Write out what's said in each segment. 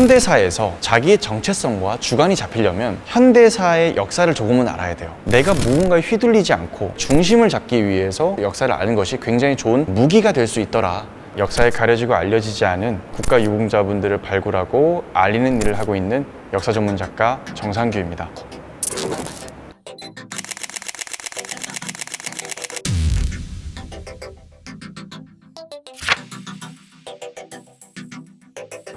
현대사에서 자기의 정체성과 주관이 잡히려면 현대사의 역사를 조금은 알아야 돼요. 내가 무언가에 휘둘리지 않고 중심을 잡기 위해서 역사를 아는 것이 굉장히 좋은 무기가 될 수 있더라. 역사에 가려지고 알려지지 않은 국가 유공자분들을 발굴하고 알리는 일을 하고 있는 역사 전문 작가 정상규입니다.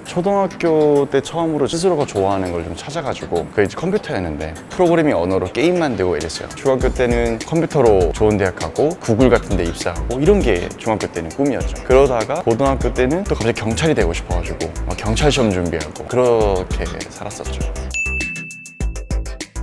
초등학교 때 처음으로 스스로가 좋아하는 걸 좀 찾아가지고 그게 이제 컴퓨터였는데 프로그래밍 언어로 게임 만들고 이랬어요. 중학교 때는 컴퓨터로 좋은 대학 가고 구글 같은 데 입사하고 이런 게 중학교 때는 꿈이었죠. 그러다가 고등학교 때는 또 갑자기 경찰이 되고 싶어가지고 경찰 시험 준비하고 그렇게 살았었죠.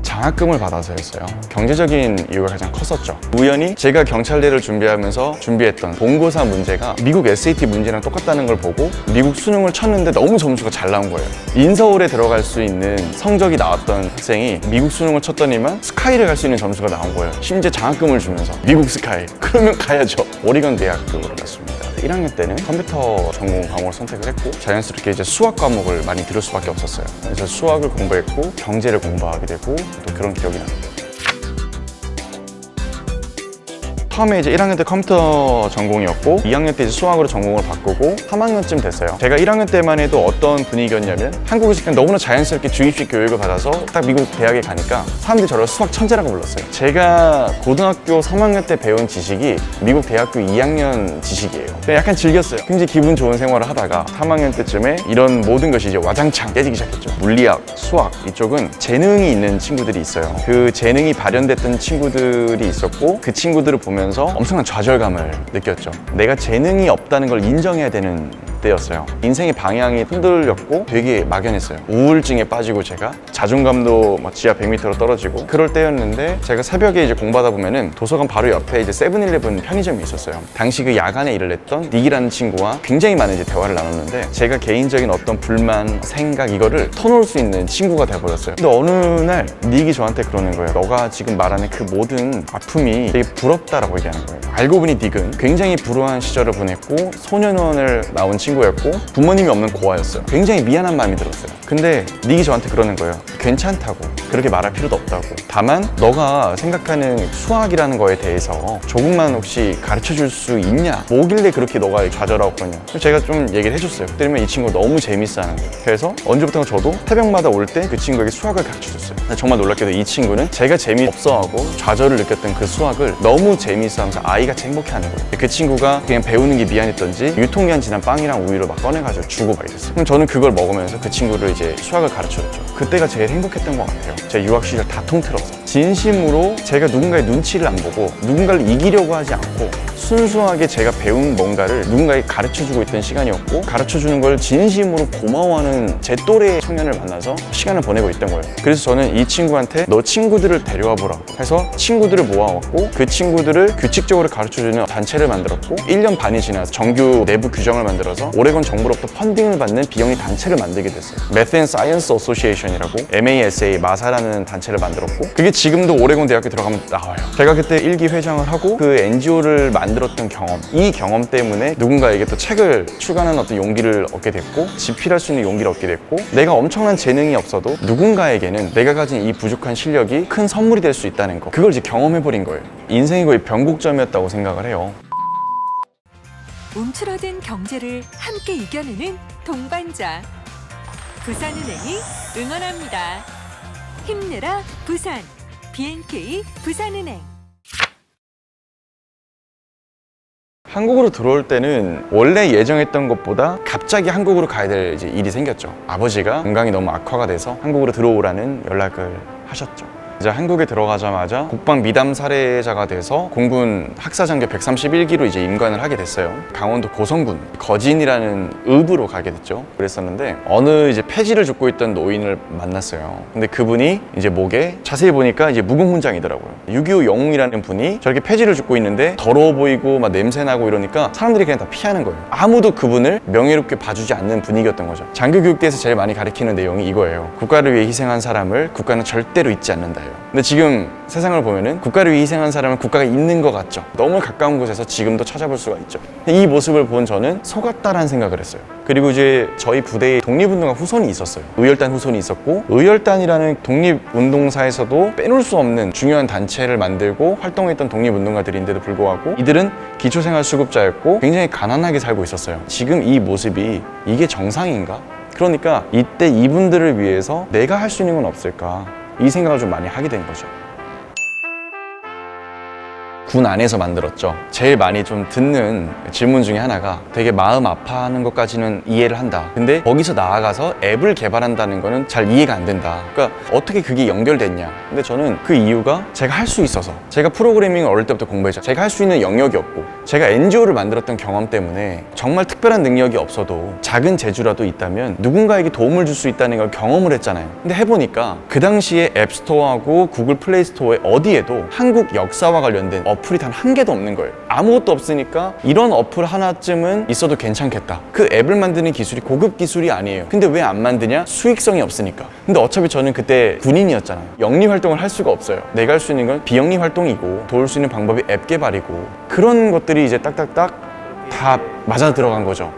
장학금을 받아서였어요. 경제적인 이유가 가장 컸었죠. 우연히 제가 경찰대를 준비하면서 준비했던 본고사 문제가 미국 SAT 문제랑 똑같다는 걸 보고 미국 수능을 쳤는데 너무 점수가 잘 나온 거예요. 인서울에 들어갈 수 있는 성적이 나왔던 학생이 미국 수능을 쳤더니만 스카이를 갈 수 있는 점수가 나온 거예요. 심지어 장학금을 주면서 미국 스카이. 그러면 가야죠. 오리건 대학교를 갔습니다. 1학년 때는 컴퓨터 전공 과목을 선택을 했고 자연스럽게 이제 수학 과목을 많이 들을 수밖에 없었어요. 그래서 수학을 공부했고 경제를 공부하게 되고 또 그런 기억이 납니다. 처음에 이제 1학년 때 컴퓨터 전공이었고 2학년 때 이제 수학으로 전공을 바꾸고 3학년쯤 됐어요. 제가 1학년 때만 해도 어떤 분위기였냐면 한국에서 그냥 너무나 자연스럽게 주입식 교육을 받아서 딱 미국 대학에 가니까 사람들이 저를 수학 천재라고 불렀어요. 제가 고등학교 3학년 때 배운 지식이 미국 대학교 2학년 지식이에요. 약간 즐겼어요. 굉장히 기분 좋은 생활을 하다가 3학년 때쯤에 이런 모든 것이 이제 와장창 깨지기 시작했죠. 물리학, 수학 이쪽은 재능이 있는 친구들이 있어요. 그 재능이 발현됐던 친구들이 있었고 그 친구들을 보면서 엄청난 좌절감을 느꼈죠. 내가 재능이 없다는 걸 인정해야 되는 때였어요. 인생의 방향이 흔들렸고 되게 막연했어요. 우울증에 빠지고 제가 자존감도 막 지하 100m로 떨어지고 그럴 때였는데 제가 새벽에 이제 공부하다 보면은 도서관 바로 옆에 이제 세븐일레븐 편의점이 있었어요. 당시 그 야간에 일을 했던 닉이라는 친구와 굉장히 많은 이제 대화를 나눴는데 제가 개인적인 어떤 불만, 생각 이거를 터놓을 수 있는 친구가 돼버렸어요. 근데 어느 날 닉이 저한테 그러는 거예요. 너가 지금 말하는 그 모든 아픔이 되게 부럽다라고 얘기하는 거예요. 알고 보니 닉은 굉장히 불우한 시절을 보냈고 소년원을 나온 친구였고 부모님이 없는 고아였어요. 굉장히 미안한 마음이 들었어요. 근데 닉이 저한테 그러는 거예요. 괜찮다고. 그렇게 말할 필요도 없다고. 다만 너가 생각하는 수학이라는 거에 대해서 조금만 혹시 가르쳐 줄 수 있냐? 뭐길래 그렇게 너가 좌절하고 그러냐? 제가 좀 얘기를 해줬어요. 그러면 이 친구가 너무 재밌어 하는 거예요. 그래서 언제부턴가 저도 새벽마다 올 때 그 친구에게 수학을 가르쳐 줬어요. 정말 놀랍게도 이 친구는 제가 재미없어하고 좌절을 느꼈던 그 수학을 너무 재미있어 하면서 아이같이 행복해하는 거예요. 그 친구가 그냥 배우는 게 미안했던지 유통기한 지난 빵이랑 우유를 막 꺼내가지고 주고 막 이랬어요. 그럼 저는 그걸 먹으면서 그 친구를 이제 수학을 가르쳐줬죠. 그때가 제일 행복했던 것 같아요. 제 유학 시절 다 통틀어서 진심으로 제가 누군가의 눈치를 안 보고 누군가를 이기려고 하지 않고 순수하게 제가 배운 뭔가를 누군가에게 가르쳐주고 있던 시간이었고 가르쳐주는 걸 진심으로 고마워하는 제 또래의 청년을 만나서 시간을 보내고 있던 거예요. 그래서 저는 이 친구한테 너 친구들을 데려와 보라고 해서 친구들을 모아왔고 그 친구들을 규칙적으로 가르쳐주는 단체를 만들었고 1년 반이 지나서 정규 내부 규정을 만들어서 오레곤 정부로부터 펀딩을 받는 비영리 단체를 만들게 됐어요. Math and Science Association이라고 MASA 마사라는 단체를 만들었고 그게 지금도 오레곤 대학교 들어가면 나와요. 제가 그때 1기 회장을 하고 그 NGO를 만들었던 경험, 이 경험 때문에 누군가에게 또 책을 출간하는 어떤 용기를 얻게 됐고 집필할 수 있는 용기를 얻게 됐고 내가 엄청난 재능이 없어도 누군가에게는 내가 가진 이 부족한 실력이 큰 선물이 될 수 있다는 거 그걸 이제 경험해버린 거예요. 인생이 거의 변곡점이었다고 생각을 해요. 움츠러든 경제를 함께 이겨내는 동반자 부산은행이 응원합니다. 힘내라 부산 BNK 부산은행. 한국으로 들어올 때는 원래 예정했던 것보다 갑자기 한국으로 가야 될 이제 일이 생겼죠. 아버지가 건강이 너무 악화가 돼서 한국으로 들어오라는 연락을 하셨죠. 이제 한국에 들어가자마자 국방 미담 살해자가 돼서 공군 학사장교 131기로 이제 임관을 하게 됐어요. 강원도 고성군 거진이라는 읍으로 가게 됐죠. 그랬었는데 어느 이제 폐지를 줍고 있던 노인을 만났어요. 근데 그분이 이제 목에 자세히 보니까 이제 무궁훈장이더라고요. 6.25 영웅이라는 분이 저렇게 폐지를 줍고 있는데 더러워 보이고 막 냄새 나고 이러니까 사람들이 그냥 다 피하는 거예요. 아무도 그분을 명예롭게 봐주지 않는 분위기였던 거죠. 장교교육대에서 제일 많이 가르치는 내용이 이거예요. 국가를 위해 희생한 사람을 국가는 절대로 잊지 않는다. 같아요. 근데 지금 세상을 보면은 국가를 위해 희생한 사람은 국가가 있는 것 같죠. 너무 가까운 곳에서 지금도 찾아볼 수가 있죠. 이 모습을 본 저는 속았다라는 생각을 했어요. 그리고 이제 저희 부대에 독립운동가 후손이 있었어요. 의열단 후손이 있었고, 의열단이라는 독립운동사에서도 빼놓을 수 없는 중요한 단체를 만들고 활동했던 독립운동가들인데도 불구하고 이들은 기초생활수급자였고 굉장히 가난하게 살고 있었어요. 지금 이 모습이 이게 정상인가? 그러니까 이때 이분들을 위해서 내가 할 수 있는 건 없을까? 이 생각을 좀 많이 하게 된 거죠. 군 안에서 만들었죠. 제일 많이 좀 듣는 질문 중에 하나가 되게 마음 아파하는 것까지는 이해를 한다. 근데 거기서 나아가서 앱을 개발한다는 거는 잘 이해가 안 된다. 그러니까 어떻게 그게 연결됐냐. 근데 저는 그 이유가 제가 할 수 있어서, 제가 프로그래밍을 어릴 때부터 공부했죠. 제가 할 수 있는 영역이 없고, 제가 NGO를 만들었던 경험 때문에 정말 특별한 능력이 없어도 작은 재주라도 있다면 누군가에게 도움을 줄 수 있다는 걸 경험을 했잖아요. 근데 해보니까 그 당시에 앱스토어하고 구글 플레이스토어에 어디에도 한국 역사와 관련된 어플이 단 한 개도 없는 거예요. 아무것도 없으니까 이런 어플 하나쯤은 있어도 괜찮겠다. 그 앱을 만드는 기술이 고급 기술이 아니에요. 근데 왜 안 만드냐? 수익성이 없으니까. 근데 어차피 저는 그때 군인이었잖아요. 영리 활동을 할 수가 없어요. 내가 할 수 있는 건 비영리 활동이고, 도울 수 있는 방법이 앱 개발이고, 그런 것들이 이제 딱딱딱 다 맞아 들어간 거죠.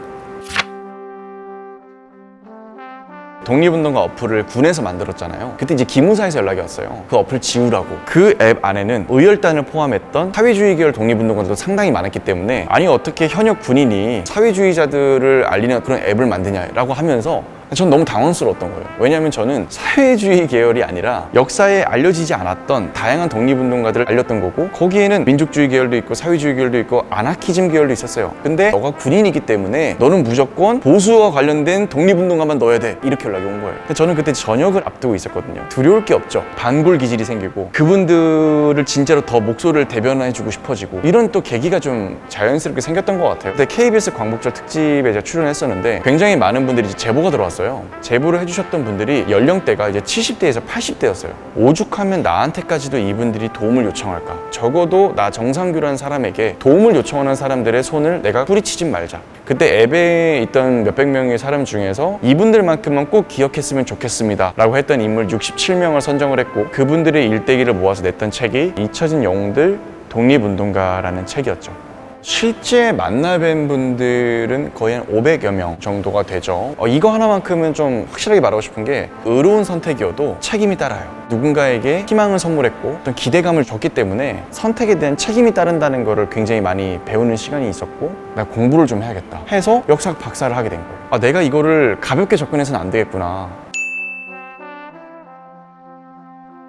독립운동가 어플을 군에서 만들었잖아요. 그때 이제 기무사에서 연락이 왔어요. 그 어플 지우라고. 그 앱 안에는 의열단을 포함했던 사회주의 계열 독립운동가들도 상당히 많았기 때문에, 아니 어떻게 현역 군인이 사회주의자들을 알리는 그런 앱을 만드냐라고 하면서 전 너무 당황스러웠던 거예요. 왜냐하면 저는 사회주의 계열이 아니라 역사에 알려지지 않았던 다양한 독립운동가들을 알렸던 거고, 거기에는 민족주의 계열도 있고 사회주의 계열도 있고 아나키즘 계열도 있었어요. 근데 너가 군인이기 때문에 너는 무조건 보수와 관련된 독립운동가만 넣어야 돼, 이렇게 연락이 온 거예요. 저는 그때 전역을 앞두고 있었거든요. 두려울 게 없죠. 반골 기질이 생기고 그분들을 진짜로 더 목소리를 대변해주고 싶어지고, 이런 또 계기가 좀 자연스럽게 생겼던 것 같아요. 그때 KBS 광복절 특집에 제가 출연했었는데 굉장히 많은 분들이 이제 제보가 들어왔어요. 제보를 해주셨던 분들이 연령대가 이제 70대에서 80대였어요. 오죽하면 나한테까지도 이분들이 도움을 요청할까? 적어도 나 정상규라는 사람에게 도움을 요청하는 사람들의 손을 내가 뿌리치지 말자. 그때 앱에 있던 몇백 명의 사람 중에서 이분들만큼만 꼭 기억했으면 좋겠습니다 라고 했던 인물 67명을 선정을 했고, 그분들의 일대기를 모아서 냈던 책이 잊혀진 영웅들 독립운동가라는 책이었죠. 실제 만나뵌 분들은 거의 한 500여 명 정도가 되죠. 이거 하나만큼은 좀 확실하게 말하고 싶은 게, 의로운 선택이어도 책임이 따라요. 누군가에게 희망을 선물했고 어떤 기대감을 줬기 때문에 선택에 대한 책임이 따른다는 거를 굉장히 많이 배우는 시간이 있었고, 나 공부를 좀 해야겠다 해서 역사학 박사를 하게 된 거예요. 내가 이거를 가볍게 접근해서는 안 되겠구나.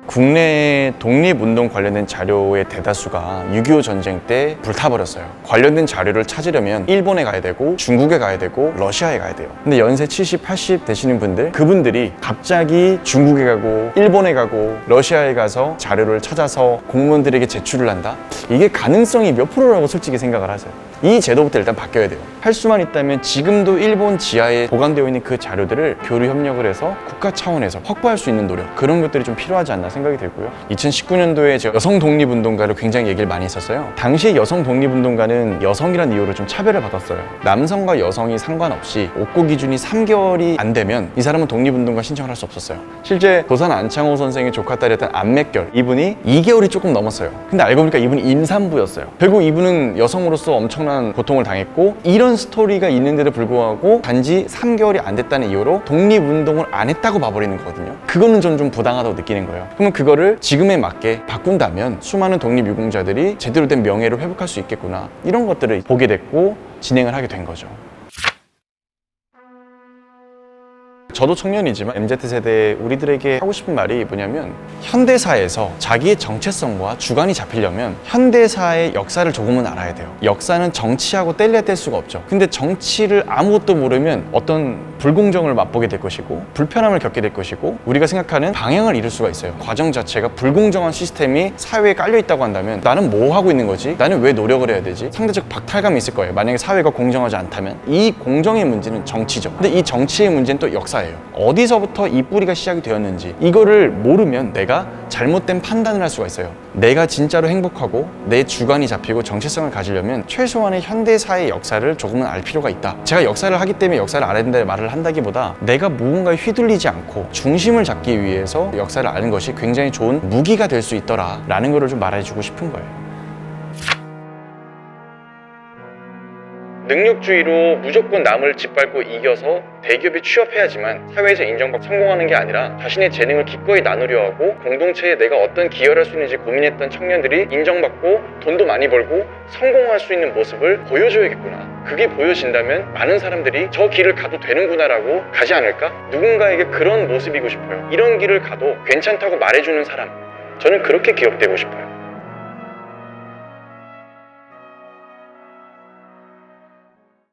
국내 독립운동 관련된 자료의 대다수가 6.25 전쟁 때 불타버렸어요. 관련된 자료를 찾으려면 일본에 가야 되고 중국에 가야 되고 러시아에 가야 돼요. 근데 연세 70, 80 되시는 분들, 그분들이 갑자기 중국에 가고 일본에 가고 러시아에 가서 자료를 찾아서 공무원들에게 제출을 한다? 이게 가능성이 몇 프로라고 솔직히 생각을 하세요. 이 제도부터 일단 바뀌어야 돼요. 할 수만 있다면 지금도 일본 지하에 보관되어 있는 그 자료들을 교류 협력을 해서 국가 차원에서 확보할 수 있는 노력, 그런 것들이 좀 필요하지 않나 생각이 들고요. 2019년도에 제가 여성 독립운동가를 굉장히 얘기를 많이 했었어요. 당시에 여성 독립운동가는 여성이라는 이유로 좀 차별을 받았어요. 남성과 여성이 상관없이 옥고 기준이 3개월이 안 되면 이 사람은 독립운동가 신청을 할 수 없었어요. 실제 도산 안창호 선생의 조카딸이었던 안맥결, 이분이 2개월이 조금 넘었어요. 근데 알고 보니까 이분이 임산부였어요. 결국 이분은 여성으로서 엄청난 고통을 당했고, 이런 스토리가 있는데도 불구하고 단지 3개월이 안 됐다는 이유로 독립운동을 안 했다고 봐버리는 거거든요. 그거는 전 좀 부당하다고 느끼는 거예요. 그러면 그거를 지금에 맞게 바꾼다면 수많은 독립유공자들이 제대로 된 명예를 회복할 수 있겠구나, 이런 것들을 보게 됐고 진행을 하게 된 거죠. 저도 청년이지만 MZ세대 우리들에게 하고 싶은 말이 뭐냐면, 현대사에서 자기의 정체성과 주관이 잡히려면 현대사의 역사를 조금은 알아야 돼요. 역사는 정치하고 뗄래야 뗄 수가 없죠. 근데 정치를 아무것도 모르면 어떤 불공정을 맛보게 될 것이고 불편함을 겪게 될 것이고, 우리가 생각하는 방향을 잃을 수가 있어요. 과정 자체가 불공정한 시스템이 사회에 깔려 있다고 한다면 나는 뭐 하고 있는 거지? 나는 왜 노력을 해야 되지? 상대적 박탈감이 있을 거예요. 만약에 사회가 공정하지 않다면. 이 공정의 문제는 정치죠. 근데 이 정치의 문제는 또 역사예요. 어디서부터 이 뿌리가 시작이 되었는지 이거를 모르면 내가 잘못된 판단을 할 수가 있어요. 내가 진짜로 행복하고 내 주관이 잡히고 정체성을 가지려면 최소한의 현대사의 역사를 조금은 알 필요가 있다. 제가 역사를 하기 때문에 역사를 알아야 된다는 말을 한다기보다 내가 무언가에 휘둘리지 않고 중심을 잡기 위해서 역사를 아는 것이 굉장히 좋은 무기가 될 수 있더라 라는 거를 좀 말해주고 싶은 거예요. 능력주의로 무조건 남을 짓밟고 이겨서 대기업에 취업해야지만 사회에서 인정받고 성공하는 게 아니라 자신의 재능을 기꺼이 나누려 하고 공동체에 내가 어떤 기여를 할 수 있는지 고민했던 청년들이 인정받고 돈도 많이 벌고 성공할 수 있는 모습을 보여줘야겠구나. 그게 보여진다면 많은 사람들이 저 길을 가도 되는구나 라고 가지 않을까? 누군가에게 그런 모습이고 싶어요. 이런 길을 가도 괜찮다고 말해주는 사람, 저는 그렇게 기억되고 싶어요.